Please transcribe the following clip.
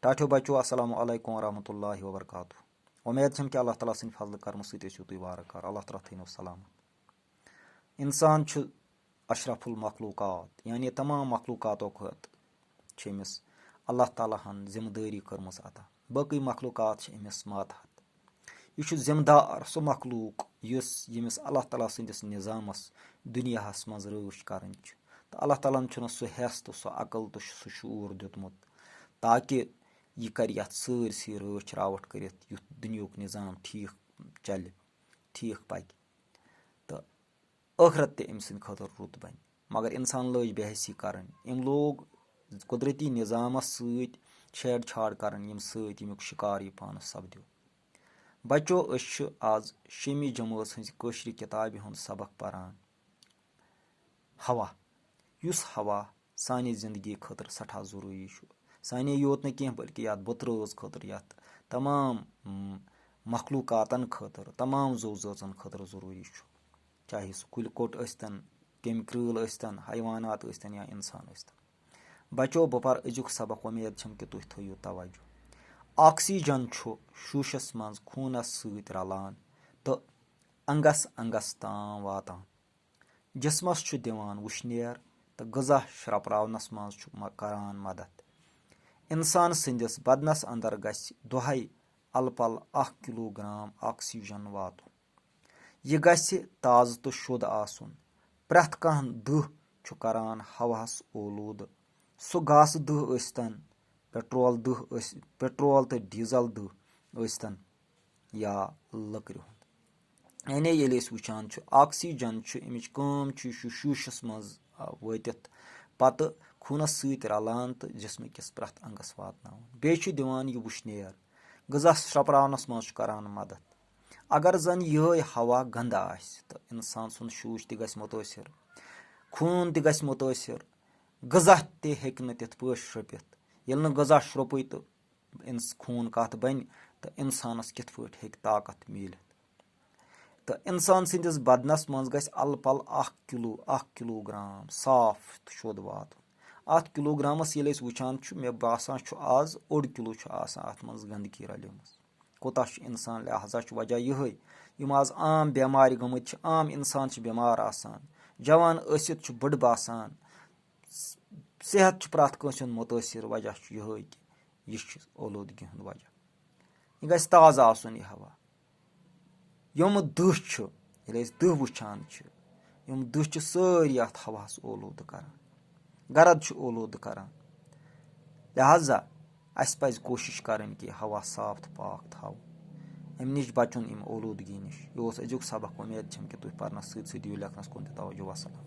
ٹاٹھیو بچو السلام علیکم ورحمۃ اللہ وبرکاتہ. اُمید چھم کہ اللہ تعالیٰ سٕنٛدِ فضلہٕ کرمہٕ سۭتۍ ٲسِو تُہۍ وارٕ کار. اللہ تعالیٰ تھٲینو سلامت. اِنسان چھُ اشرف المخلوٗقات یعنی تمام مخلوٗقاتو کھۄتہٕ چھِ أمِس اللہ تعالیٰ ہن ذِمہٕ دٲری کٔرمٕژ عطا. باقٕے مخلوٗقات چھِ أمِس ماتحت. یہِ چھُ ذِمہٕ دار سُہ مخلوٗق ییٚمِس اللہ تعالیٰ سٕنٛدِس نِظامس دُنیاہس منٛز رٲچھ کرٕنۍ چھِ. تہٕ اللہ تعالیٰ ہن چھُنہٕ سُہ ہٮ۪س تہٕ سُہ عقل تہٕ سُہ شعوٗر دیُتمُت تاکہِ یہِ کرِ یتھ سٲرسٕے رٲچھ راوٹھ کٔرِتھ یُتھ دُنیہُک نِظام ٹھیٖک چلہِ ٹھیٖک پکہِ تہٕ ٲخرت تہِ أمۍ سٕنٛدِ خٲطرٕ رُت بنہِ. مگر اِنسان لٲج بے حیثی کرٕنۍ. أمۍ لوگ قۄدرٔتی نِظامس سۭتۍ چھیڑ چھاڑ کرٕنۍ ییٚمہِ سۭتۍ ییٚمیُک شِکار یہِ پانس سپدیو. بچو أسۍ چھِ آز 6مہِ جمٲژ ہٕنٛزِ کٲشرِ کِتابہِ ہُنٛد سبق پران. ہوا یُس ہوا سانہِ زندگی خٲطرٕ سٮ۪ٹھاہ ضروٗری چھُ. سانے یوت نہٕ کینٛہہ بٔلکہِ یتھ بُترٲژ خٲطرٕ یتھ تمام مخلوٗقاتن خٲطرٕ تمام زو زٲژن خٲطرٕ ضروٗری چھُ. چاہے سُہ کُلۍ کوٚٹ ٲسۍتن کیٚمۍ کرۭل ٲسۍتن حیوانات ٲسۍتن یا اِنسان ٲسۍتن. بچو بہٕ پرٕ أزیُک سبق. اُمید چھم کہِ تُہۍ تھٲیِو توجہ. آکسیجن چھُ شوٗشس منٛز خوٗنس سۭتۍ رلان تہٕ انگس انگس تام واتان. جسمس چھُ دِوان وُشنیر تہٕ غذا شرپراونس منٛز چھُ کران مدد. اِنسان سٕنٛدِس بدنس انٛدر گژھِ دۄہے الہٕ پلہٕ 1 کِلوٗ گرام آکسیجن واتُن. یہِ گژھِ تازٕ تہٕ شُد آسُن. پرٛٮ۪تھ کانٛہہ دٕہ چھُ کران ہوہس اولوٗدٕ. سُہ گاسہٕ دٕہ ٲسۍتن پیٹرول تہٕ ڈیٖزل دٕہ ٲسۍتن یا لٔکرِ ہُنٛد. یعنی ییٚلہِ أسۍ وٕچھان چھُ آکسیجن چھُ اَمِچ کٲم چھُ یہِ چھُ شوٗشس منٛز وٲتِتھ پتہٕ خوٗنس سۭتۍ رلان تہٕ جسمٕکِس پرٛٮ۪تھ انگس واتناوان. بیٚیہِ چھُ دِوان یہِ وُشنیر. غذا شرپراونس منٛز چھُ کران مدد. اگر زن یِہے ہوا گنٛدٕ آسہِ تہٕ انسان سُنٛد شوٗش تہِ گژھِ مُتٲثر خوٗن تہِ گژھِ مُتٲثر غذا تہِ ہیٚکہِ نہٕ تِتھ پٲٹھۍ شرٛوپِتھ. ییٚلہِ نہٕ غذا شرٛوپٕے تہٕ خوٗن کتھ بنہِ تہٕ انسانس کِتھ پٲٹھۍ ہیٚکہِ طاقت میٖلِتھ. تہٕ انسان سٕنٛدِس بدنس منٛز گژھِ الہٕ پلہٕ 1 کِلوٗ گرام صاف تہٕ شُد واتُن. 1 کِلوٗ گرامس ییٚلہِ أسۍ وٕچھان چھُ مےٚ باسان چھُ آز 1.5 کِلوٗ چھُ آسان اتھ منٛز گنٛدگی رلیمٕژ. کوٗتاہ چھُ انسان لہٰذا چھُ وجہ یِہے یِم آز عام بٮ۪مارِ گٔمٕتۍ چھِ. عام انسان چھِ بٮ۪مار آسان. جوان ٲسِتھ چھُ بٔڑٕ باسان. صحت چھُ پرٛٮ۪تھ کٲنٛسہِ ہُنٛد مُتٲثر. وجہ چھُ یِہے کہِ یہِ چھُ اولوٗدگی ہُنٛد وجہ. یہِ گژھِ تازٕ آسُن یہِ ہوا. یِم دٕہ چھِ ییٚلہِ أسۍ دٕہ وٕچھان چھِ یِم دٕہ چھِ سٲری اتھ ہوہس اولوٗدٕ کران گرد چھُ اولوٗدٕ کران. لہٰذا اسہِ پزِ کوٗشش کرٕنۍ کہِ ہوا صاف تہٕ پاک تھاوو. امہِ نِش بچُن امہِ اولوٗدگی نِش. یہِ اوس أزیُک سبق. اُمید چھم کہِ تُہۍ پرنس سۭتۍ سۭتۍ دِیِو لیکھنس کُن تہِ توجہ. وسلام.